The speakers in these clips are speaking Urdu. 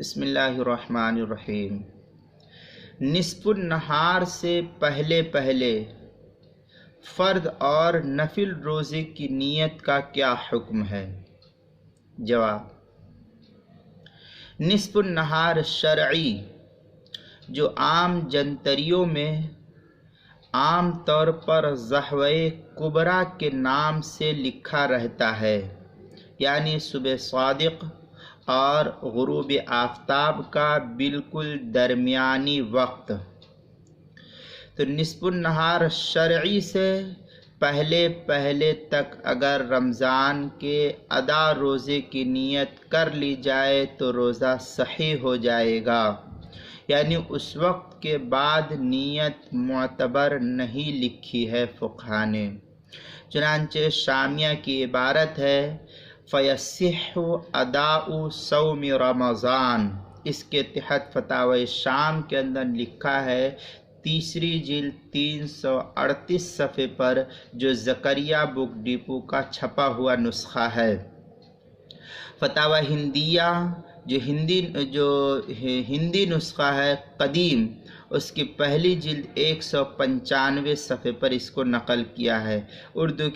بسم اللہ الرحمن الرحیم۔ نصف النہار سے پہلے پہلے فرد اور نفل روزے کی نیت کا کیا حکم ہے؟ جواب: نصف النہار شرعی جو عام جنتریوں میں عام طور پر ضحوہ کبریٰ کے نام سے لکھا رہتا ہے، یعنی صبح صادق اور غروب آفتاب کا بالکل درمیانی وقت، تو نصف النہار شرعی سے پہلے پہلے تک اگر رمضان کے ادا روزے کی نیت کر لی جائے تو روزہ صحیح ہو جائے گا، یعنی اس وقت کے بعد نیت معتبر نہیں لکھی ہے فقہا نے۔ چنانچہ شامیہ کی عبارت ہے فَيَصِحُّ أَدَاءُ صَوْمِ رمضان، اس کے تحت فتاوی شام کے اندر لکھا ہے، تیسری جلد 338 صفحے پر، جو زکریا بک ڈپو کا چھپا ہوا نسخہ ہے۔ فتاوی ہندیہ جو ہندی نسخہ ہے قدیم، اس کی پہلی جلد 195 صفحے پر اس کو نقل کیا ہے۔ اردو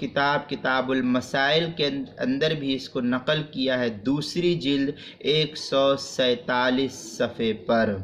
کتاب المسائل کے اندر بھی اس کو نقل کیا ہے، دوسری جلد 147 صفحے پر۔